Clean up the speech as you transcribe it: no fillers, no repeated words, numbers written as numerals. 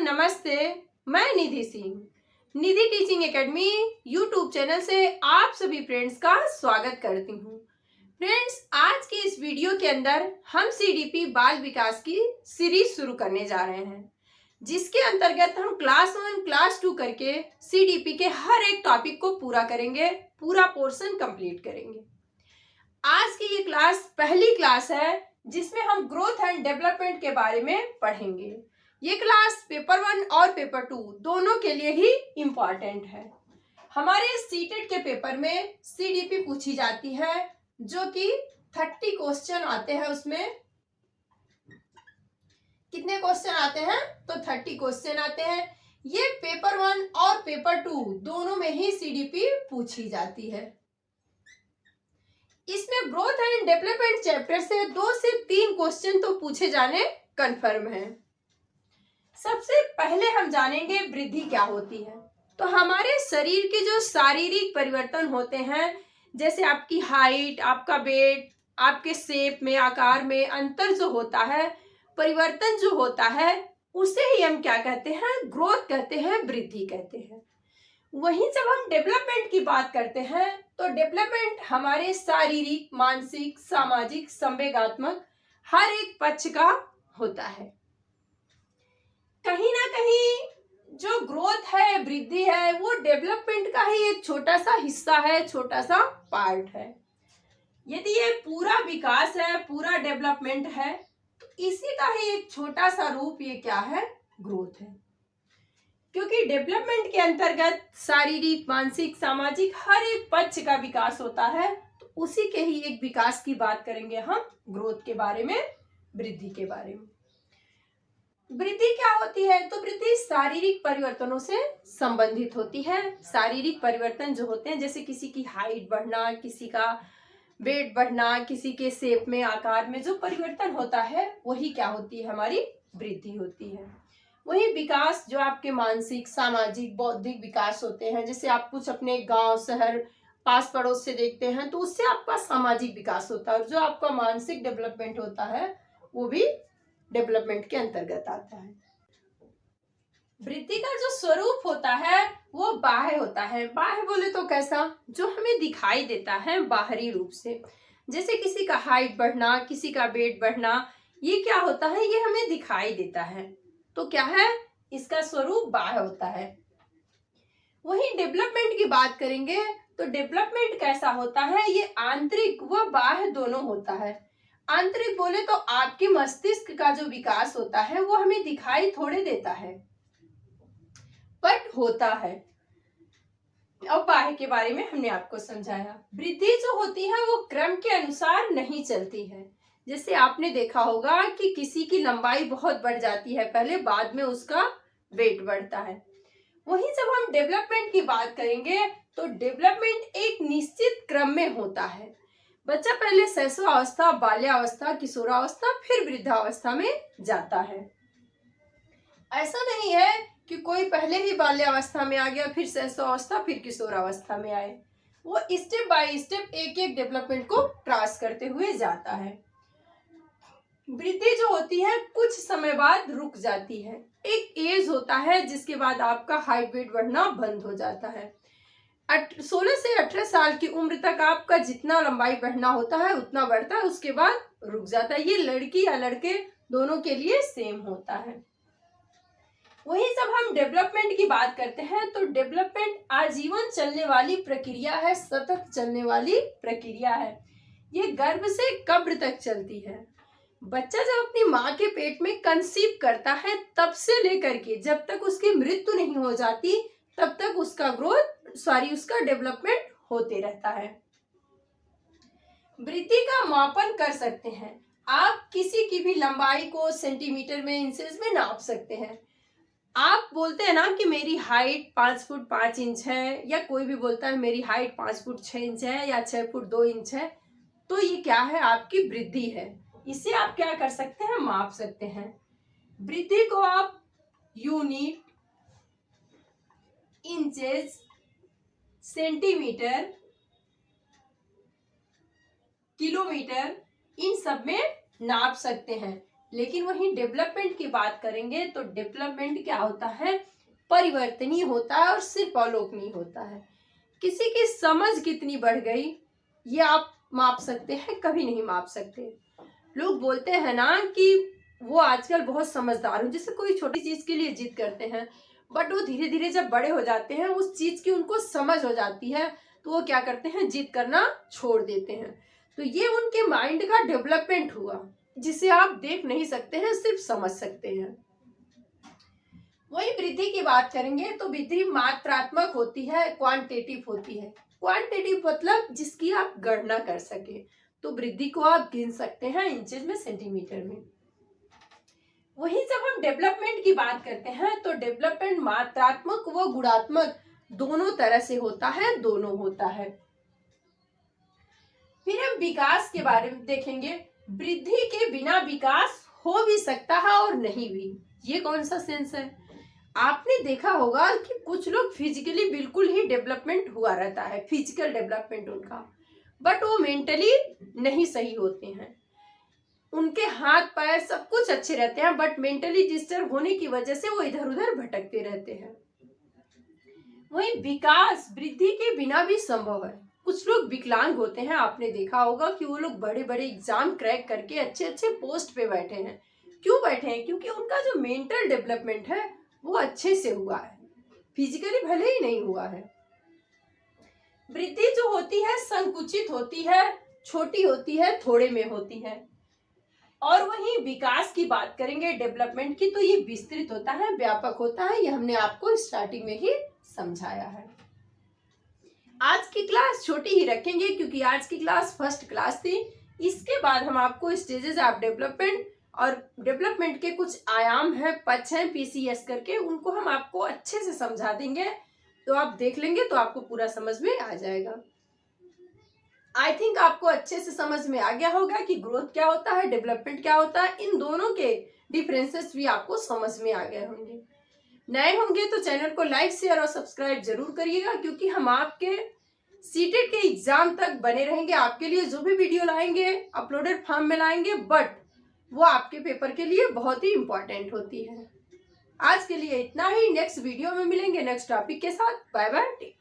नमस्ते। मैं निधि सिंह निधि teaching academy YouTube channel से आप सभी फ्रेंड्स का स्वागत करती हूँ। फ्रेंड्स, आज की इस वीडियो के अंदर हम सीडीपी बाल विकास की सीरीज शुरू करने जा रहे हैं, जिसके अंतर्गत हम क्लास 1 क्लास 2 करके सीडीपी के हर एक टॉपिक को पूरा करेंगे, पूरा पोर्शन कंप्लीट करेंगे। आज की ये क्लास पहली क्लास है जिसमें हम ग्रोथ एंड डेवलपमेंट के बारे में पढ़ेंगे। ये क्लास पेपर 1 और पेपर 2 दोनों के लिए ही इम्पॉर्टेंट है। हमारे सीटेट के पेपर में सीडीपी पूछी जाती है, जो कि 30 क्वेश्चन आते हैं। उसमें कितने क्वेश्चन आते हैं? तो 30 क्वेश्चन आते हैं। ये पेपर 1 और पेपर 2 दोनों में ही सीडीपी पूछी जाती है। इसमें ग्रोथ एंड डेवलपमेंट चैप्टर से 2 से 3 क्वेश्चन तो पूछे जाने कन्फर्म है। सबसे पहले हम जानेंगे वृद्धि क्या होती है। तो हमारे शरीर के जो शारीरिक परिवर्तन होते हैं, जैसे आपकी हाइट, आपका वेट, आपके शेप में, आकार में अंतर जो होता है, परिवर्तन जो होता है, उसे ही हम क्या कहते हैं? ग्रोथ कहते हैं, वृद्धि कहते हैं। वहीं जब हम डेवलपमेंट की बात करते हैं तो डेवलपमेंट हमारे शारीरिक, मानसिक, सामाजिक, संवेगात्मक हर एक पक्ष का होता है। कहीं ना कहीं जो ग्रोथ है, वृद्धि है, वो डेवलपमेंट का ही एक छोटा सा हिस्सा है, छोटा सा पार्ट है। यदि ये पूरा विकास है, पूरा डेवलपमेंट है, तो इसी का ही एक छोटा सा रूप ये क्या है? ग्रोथ है। क्योंकि डेवलपमेंट के अंतर्गत शारीरिक, मानसिक, सामाजिक हर एक पक्ष का विकास होता है, तो उसी के ही एक विकास की बात करेंगे हम, ग्रोथ के बारे में, वृद्धि के बारे में। वृद्धि क्या होती है? तो वृद्धि शारीरिक परिवर्तनों से संबंधित होती है। शारीरिक परिवर्तन जो होते हैं, जैसे किसी की हाइट बढ़ना, किसी का वेट बढ़ना, किसी के शेप में, आकार में जो परिवर्तन होता है, वही क्या होती है? हमारी वृद्धि होती है। वही विकास जो आपके मानसिक, सामाजिक, बौद्धिक विकास होते हैं, जैसे आप कुछ अपने गांव, शहर, पास पड़ोस से देखते हैं, तो उससे आपका सामाजिक विकास होता है। और जो आपका मानसिक डेवलपमेंट होता है, वो भी डेवलपमेंट के अंतर्गत आता है। वृद्धि का जो स्वरूप होता है वो बाह्य होता है। बाह्य बोले तो कैसा? जो हमें दिखाई देता है बाहरी रूप से, जैसे किसी का हाइट बढ़ना, किसी का वेट बढ़ना, ये क्या होता है? ये हमें दिखाई देता है, तो क्या है? इसका स्वरूप बाह्य होता है। वहीं डेवलपमेंट की बात करेंगे तो डेवलपमेंट कैसा होता है? ये आंतरिक व बाह्य दोनों होता है। आंतरिक बोले तो आपके मस्तिष्क का जो विकास होता है वो हमें दिखाई थोड़े देता है, बट होता है। अब बाह्य के बारे में हमने आपको समझाया। वृद्धि जो होती है वो क्रम के अनुसार नहीं चलती है। जैसे आपने देखा होगा कि किसी की लंबाई बहुत बढ़ जाती है पहले, बाद में उसका वेट बढ़ता है। वहीं जब हम डेवलपमेंट की बात करेंगे तो डेवलपमेंट एक निश्चित क्रम में होता है। बच्चा पहले शैशवावस्था, बाल्यावस्था, किशोरावस्था, फिर वृद्धावस्था में जाता है। ऐसा नहीं है कि कोई पहले ही बाल्यावस्था में आ गया, फिर शैशवावस्था, फिर किशोरावस्था में आए। वो स्टेप बाय स्टेप एक एक डेवलपमेंट को क्रॉस करते हुए जाता है। वृद्धि जो होती है कुछ समय बाद रुक जाती है। एक एज होता है जिसके बाद आपका हाइट वेट बढ़ना बंद हो जाता है। 16 से 18 साल की उम्र तक आपका जितना लंबाई बढ़ना होता है उतना बढ़ता है, उसके बाद रुक जाता है। ये लड़की या लड़के दोनों के लिए सेम होता है। वहीं जब हम डेवलपमेंट की बात करते हैं तो डेवलपमेंट आजीवन चलने वाली प्रक्रिया है, सतत चलने वाली प्रक्रिया है। ये गर्भ से कब्र तक चलती है। बच्चा जब अपनी माँ के पेट में कंसीव करता है, तब से लेकर के जब तक उसकी मृत्यु नहीं हो जाती, तब तक उसका उसका डेवलपमेंट होते रहता है। वृद्धि का मापन कर सकते हैं। आप किसी की भी लंबाई को सेंटीमीटर में, इंचेस में नाप सकते हैं। आप बोलते हैं ना कि मेरी हाइट 5 फुट 5 इंच है, या कोई भी बोलता है मेरी हाइट 5 फुट 6 इंच है या 6 फुट 2 इंच है, तो ये क्या है? आपकी वृद्धि है। इसे आप क्या कर सकते हैं? माप सकते हैं। वृद्धि को आप यूनिट, इंचेस, सेंटीमीटर, किलोमीटर, इन सब में नाप सकते हैं। लेकिन वहीं डेवलपमेंट की बात करेंगे तो डेवलपमेंट क्या होता है, परिवर्तनीय होता है और सिर्फ अवलोकनीय होता है। किसी की समझ कितनी बढ़ गई ये आप माप सकते हैं, कभी नहीं माप सकते। लोग बोलते हैं ना कि वो आजकल बहुत समझदार हो, जैसे कोई छोटी चीज के लिए जिद करते हैं, बट वो धीरे धीरे जब बड़े हो जाते हैं उस चीज की उनको समझ हो जाती है तो वो क्या करते हैं, जिद करना छोड़ देते हैं। तो ये उनके माइंड का डेवलपमेंट हुआ, जिसे आप देख नहीं सकते हैं, सिर्फ समझ सकते हैं। वही वृद्धि की बात करेंगे तो वृद्धि मात्रात्मक होती है, क्वांटिटेटिव होती है। क्वांटिटेटिव मतलब जिसकी आप गणना कर सके, तो वृद्धि को आप गिन सकते हैं इंचेस में, सेंटीमीटर में। वहीं जब हम डेवलपमेंट की बात करते हैं तो डेवलपमेंट मात्रात्मक व गुणात्मक दोनों तरह से होता है, दोनों होता है। फिर हम विकास के बारे में देखेंगे। वृद्धि के बिना विकास हो भी सकता है और नहीं भी। ये कौन सा सेंस है? आपने देखा होगा कि कुछ लोग फिजिकली बिल्कुल ही डेवलपमेंट हुआ रहता है, फिजिकल डेवलपमेंट उनका, बट वो मेंटली नहीं सही होते हैं। उनके हाथ पैर सब कुछ अच्छे रहते हैं, बट मेंटली डिस्टर्ब होने की वजह से वो इधर उधर भटकते रहते हैं। वही विकास वृद्धि के बिना भी संभव है। कुछ लोग विकलांग होते हैं, आपने देखा होगा कि वो लोग बड़े बड़े एग्जाम क्रैक करके अच्छे अच्छे पोस्ट पे बैठे हैं। क्यों बैठे हैं? क्योंकि उनका जो मेंटल डेवलपमेंट है वो अच्छे से हुआ है, फिजिकली भले ही नहीं हुआ है। वृद्धि जो होती है संकुचित होती है, छोटी होती है, थोड़े में होती है। और वहीं विकास की बात करेंगे डेवलपमेंट की, तो ये विस्तृत होता है, व्यापक होता है। ये हमने आपको स्टार्टिंग में ही समझाया है। आज की क्लास छोटी ही रखेंगे क्योंकि आज की क्लास फर्स्ट क्लास थी। इसके बाद हम आपको स्टेजेस ऑफ डेवलपमेंट और डेवलपमेंट के कुछ आयाम है, पक्ष हैं, पीसीएस करके, उनको हम आपको अच्छे से समझा देंगे। तो आप देख लेंगे तो आपको पूरा समझ में आ जाएगा। आई थिंक आपको अच्छे से समझ में आ गया होगा कि ग्रोथ क्या होता है, डेवलपमेंट क्या होता है। इन दोनों के डिफरेंसेस भी आपको समझ में आ गए होंगे। नए होंगे तो चैनल को लाइक, शेयर और सब्सक्राइब जरूर करिएगा, क्योंकि हम आपके सीटेट के एग्जाम तक बने रहेंगे। आपके लिए जो भी वीडियो लाएंगे अपलोडेड फॉर्म में लाएंगे, बट वो आपके पेपर के लिए बहुत ही इंपॉर्टेंट होती है। आज के लिए इतना ही। नेक्स्ट वीडियो में मिलेंगे नेक्स्ट टॉपिक के साथ। Bye bye.